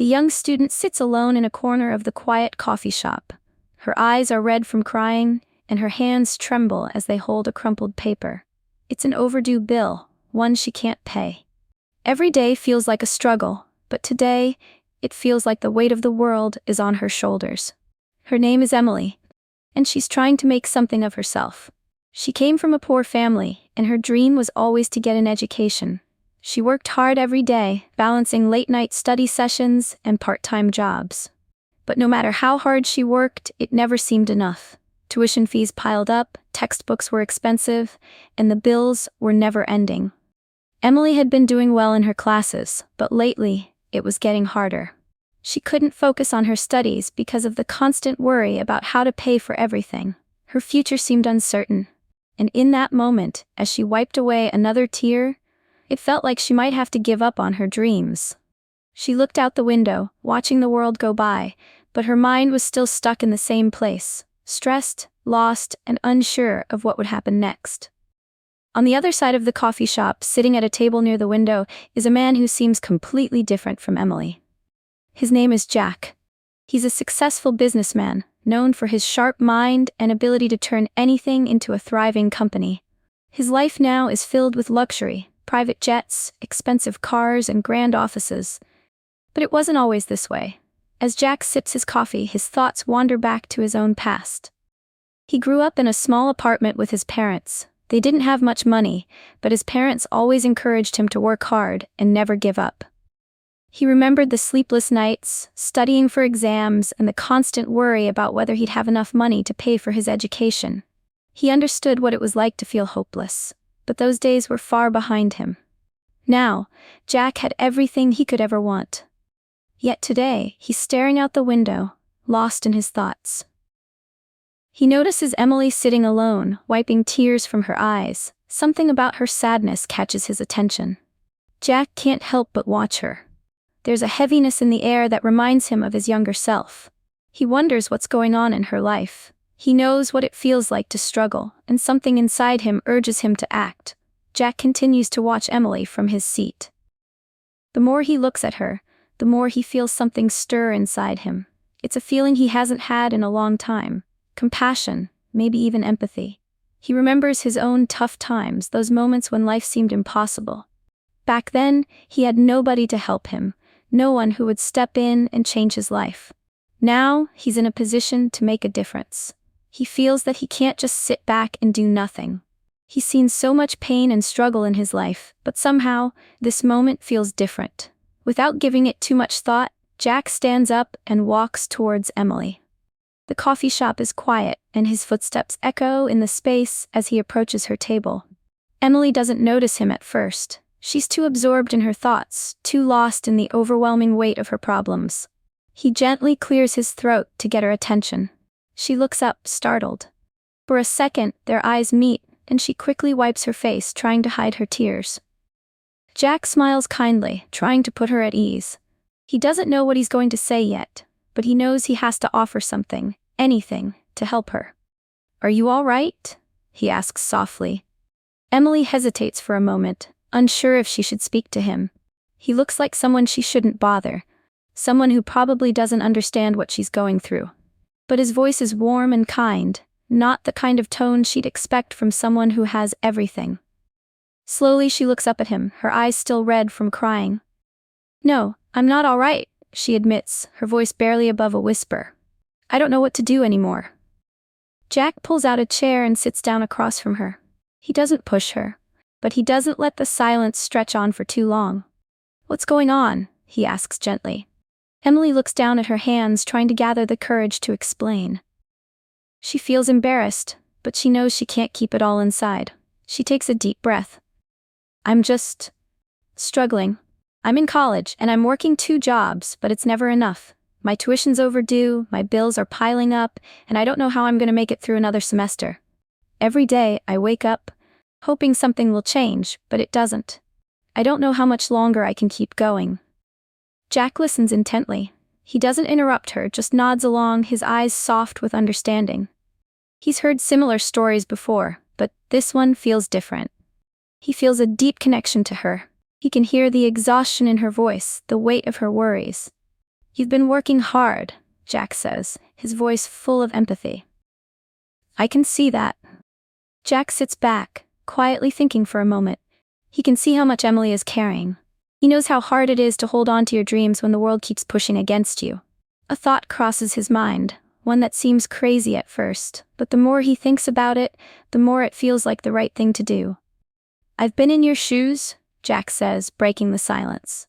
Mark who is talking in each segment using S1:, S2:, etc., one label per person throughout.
S1: The young student sits alone in a corner of the quiet coffee shop. Her eyes are red from crying, and her hands tremble as they hold a crumpled paper. It's an overdue bill, one she can't pay. Every day feels like a struggle, but today, it feels like the weight of the world is on her shoulders. Her name is Emily, and she's trying to make something of herself. She came from a poor family, and her dream was always to get an education. She worked hard every day, balancing late-night study sessions and part-time jobs. But no matter how hard she worked, it never seemed enough. Tuition fees piled up, textbooks were expensive, and the bills were never ending. Emily had been doing well in her classes, but lately, it was getting harder. She couldn't focus on her studies because of the constant worry about how to pay for everything. Her future seemed uncertain, and in that moment, as she wiped away another tear, it felt like she might have to give up on her dreams. She looked out the window, watching the world go by, but her mind was still stuck in the same place, stressed, lost, and unsure of what would happen next. On the other side of the coffee shop, sitting at a table near the window, is a man who seems completely different from Emily. His name is Jack. He's a successful businessman, known for his sharp mind and ability to turn anything into a thriving company. His life now is filled with luxury, private jets, expensive cars, and grand offices. But it wasn't always this way. As Jack sips his coffee, his thoughts wander back to his own past. He grew up in a small apartment with his parents. They didn't have much money, but his parents always encouraged him to work hard and never give up. He remembered the sleepless nights, studying for exams, and the constant worry about whether he'd have enough money to pay for his education. He understood what it was like to feel hopeless, but those days were far behind him. Now, Jack had everything he could ever want. Yet today, he's staring out the window, lost in his thoughts. He notices Emily sitting alone, wiping tears from her eyes. Something about her sadness catches his attention. Jack can't help but watch her. There's a heaviness in the air that reminds him of his younger self. He wonders what's going on in her life. He knows what it feels like to struggle, and something inside him urges him to act. Jack continues to watch Emily from his seat. The more he looks at her, the more he feels something stir inside him. It's a feeling he hasn't had in a long time. Compassion, maybe even empathy. He remembers his own tough times, those moments when life seemed impossible. Back then, he had nobody to help him, no one who would step in and change his life. Now, he's in a position to make a difference. He feels that he can't just sit back and do nothing. He's seen so much pain and struggle in his life, but somehow, this moment feels different. Without giving it too much thought, Jack stands up and walks towards Emily. The coffee shop is quiet, and his footsteps echo in the space as he approaches her table. Emily doesn't notice him at first. She's too absorbed in her thoughts, too lost in the overwhelming weight of her problems. He gently clears his throat to get her attention. She looks up, startled. For a second, their eyes meet, and she quickly wipes her face, trying to hide her tears. Jack smiles kindly, trying to put her at ease. He doesn't know what he's going to say yet, but he knows he has to offer something, anything, to help her. "Are you all right?" he asks softly. Emily hesitates for a moment, unsure if she should speak to him. He looks like someone she shouldn't bother, someone who probably doesn't understand what she's going through. But his voice is warm and kind, not the kind of tone she'd expect from someone who has everything. Slowly she looks up at him, her eyes still red from crying. "No, I'm not all right," she admits, her voice barely above a whisper. "I don't know what to do anymore." Jack pulls out a chair and sits down across from her. He doesn't push her, but he doesn't let the silence stretch on for too long. "What's going on?" he asks gently. Emily looks down at her hands, trying to gather the courage to explain. She feels embarrassed, but she knows she can't keep it all inside. She takes a deep breath. "I'm just struggling. I'm in college, and I'm working 2 jobs, but it's never enough. My tuition's overdue, my bills are piling up, and I don't know how I'm going to make it through another semester. Every day, I wake up, hoping something will change, but it doesn't. I don't know how much longer I can keep going." Jack listens intently. He doesn't interrupt her, just nods along, his eyes soft with understanding. He's heard similar stories before, but this one feels different. He feels a deep connection to her. He can hear the exhaustion in her voice, the weight of her worries. You've been working hard, Jack says, his voice full of empathy. I can see that. Jack sits back, quietly thinking for a moment. He can see how much Emily is carrying. He knows how hard it is to hold on to your dreams when the world keeps pushing against you. A thought crosses his mind, one that seems crazy at first, but the more he thinks about it, the more it feels like the right thing to do. I've been in your shoes, Jack says, breaking the silence.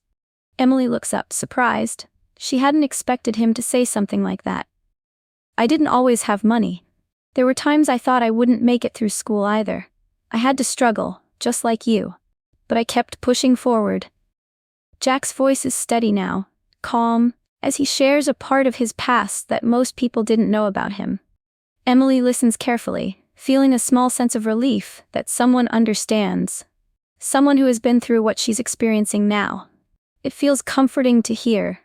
S1: Emily looks up, surprised. She hadn't expected him to say something like that. I didn't always have money. There were times I thought I wouldn't make it through school either. I had to struggle, just like you. But I kept pushing forward. Jack's voice is steady now, calm, as he shares a part of his past that most people didn't know about him. Emily listens carefully, feeling a small sense of relief that someone understands. Someone who has been through what she's experiencing now. It feels comforting to hear,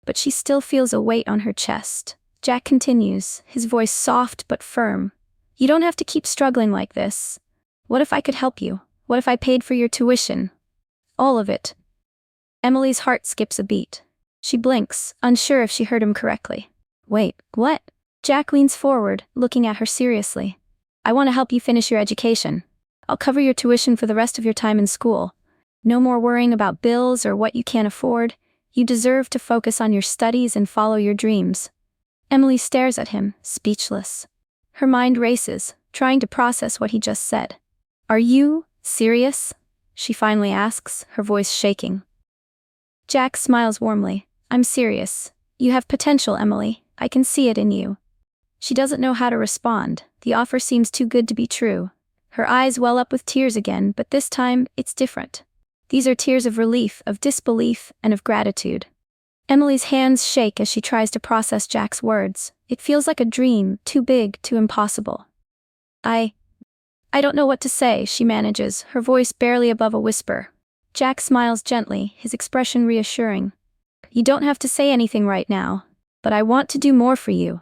S1: but she still feels a weight on her chest. Jack continues, his voice soft but firm. You don't have to keep struggling like this. What if I could help you? What if I paid for your tuition? All of it. Emily's heart skips a beat. She blinks, unsure if she heard him correctly. Wait, what? Jack leans forward, looking at her seriously. I want to help you finish your education. I'll cover your tuition for the rest of your time in school. No more worrying about bills or what you can't afford. You deserve to focus on your studies and follow your dreams. Emily stares at him, speechless. Her mind races, trying to process what he just said. Are you serious? She finally asks, her voice shaking. Jack smiles warmly. I'm serious. You have potential, Emily. I can see it in you. She doesn't know how to respond. The offer seems too good to be true. Her eyes well up with tears again, but this time, it's different. These are tears of relief, of disbelief, and of gratitude. Emily's hands shake as she tries to process Jack's words. It feels like a dream, too big, too impossible. I don't know what to say, she manages, her voice barely above a whisper. Jack smiles gently, his expression reassuring. You don't have to say anything right now, but I want to do more for you.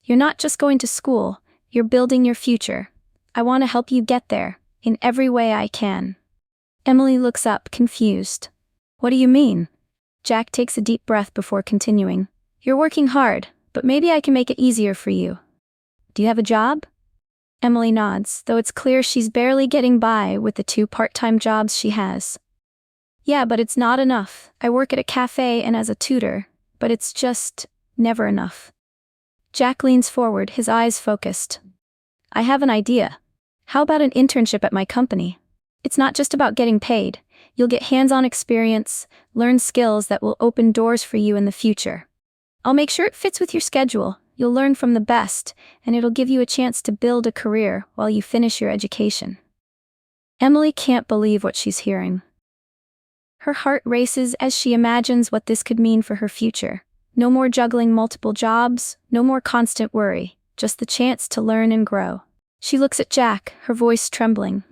S1: You're not just going to school, you're building your future. I want to help you get there, in every way I can. Emily looks up, confused. What do you mean? Jack takes a deep breath before continuing. You're working hard, but maybe I can make it easier for you. Do you have a job? Emily nods, though it's clear she's barely getting by with the 2 part-time jobs she has. Yeah, but it's not enough. I work at a cafe and as a tutor, but it's just never enough. Jack leans forward, his eyes focused. I have an idea. How about an internship at my company? It's not just about getting paid. You'll get hands-on experience, learn skills that will open doors for you in the future. I'll make sure it fits with your schedule. You'll learn from the best, and it'll give you a chance to build a career while you finish your education. Emily can't believe what she's hearing. Her heart races as she imagines what this could mean for her future. No more juggling multiple jobs, no more constant worry, just the chance to learn and grow. She looks at Jack, her voice trembling.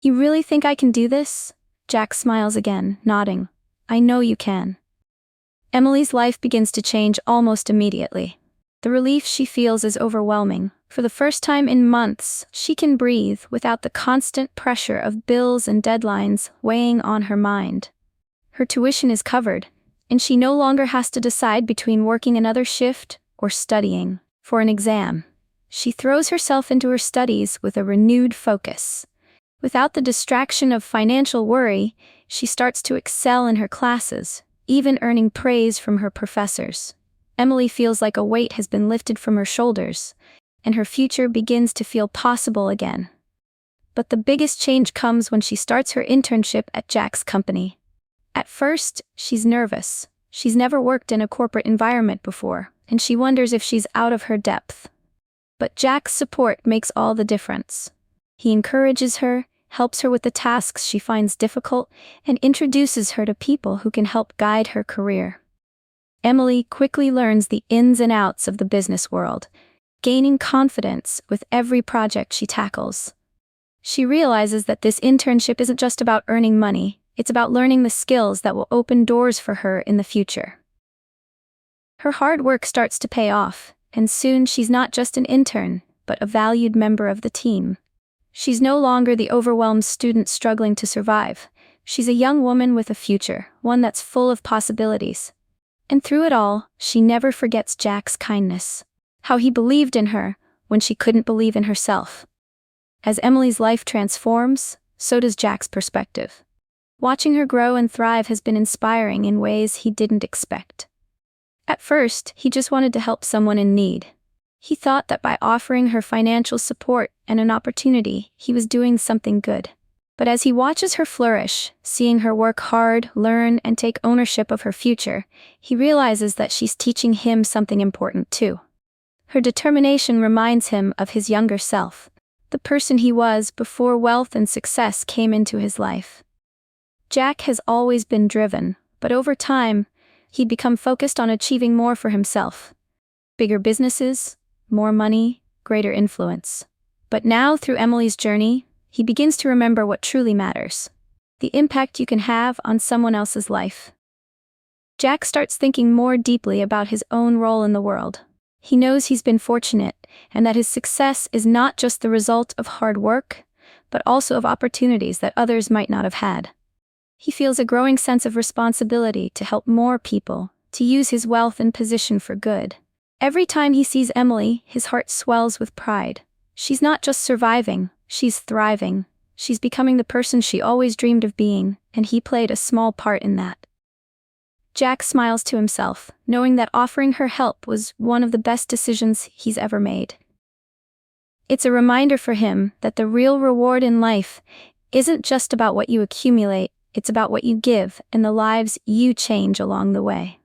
S1: You really think I can do this? Jack smiles again, nodding. I know you can. Emily's life begins to change almost immediately. The relief she feels is overwhelming. For the first time in months, she can breathe without the constant pressure of bills and deadlines weighing on her mind. Her tuition is covered, and she no longer has to decide between working another shift or studying for an exam. She throws herself into her studies with a renewed focus. Without the distraction of financial worry, she starts to excel in her classes, even earning praise from her professors. Emily feels like a weight has been lifted from her shoulders, and her future begins to feel possible again. But the biggest change comes when she starts her internship at Jack's company. At first, she's nervous. She's never worked in a corporate environment before, and she wonders if she's out of her depth. But Jack's support makes all the difference. He encourages her, helps her with the tasks she finds difficult, and introduces her to people who can help guide her career. Emily quickly learns the ins and outs of the business world, gaining confidence with every project she tackles. She realizes that this internship isn't just about earning money, it's about learning the skills that will open doors for her in the future. Her hard work starts to pay off, and soon she's not just an intern, but a valued member of the team. She's no longer the overwhelmed student struggling to survive. She's a young woman with a future, one that's full of possibilities. And through it all, she never forgets Jack's kindness. How he believed in her when she couldn't believe in herself. As Emily's life transforms, so does Jack's perspective. Watching her grow and thrive has been inspiring in ways he didn't expect. At first, he just wanted to help someone in need. He thought that by offering her financial support and an opportunity, he was doing something good. But as he watches her flourish, seeing her work hard, learn, and take ownership of her future, he realizes that she's teaching him something important too. Her determination reminds him of his younger self, the person he was before wealth and success came into his life. Jack has always been driven, but over time, he'd become focused on achieving more for himself. Bigger businesses, more money, greater influence. But now, through Emily's journey, he begins to remember what truly matters: the impact you can have on someone else's life. Jack starts thinking more deeply about his own role in the world. He knows he's been fortunate, and that his success is not just the result of hard work, but also of opportunities that others might not have had. He feels a growing sense of responsibility to help more people, to use his wealth and position for good. Every time he sees Emily, his heart swells with pride. She's not just surviving, she's thriving. She's becoming the person she always dreamed of being, and he played a small part in that. Jack smiles to himself, knowing that offering her help was one of the best decisions he's ever made. It's a reminder for him that the real reward in life isn't just about what you accumulate, it's about what you give and the lives you change along the way.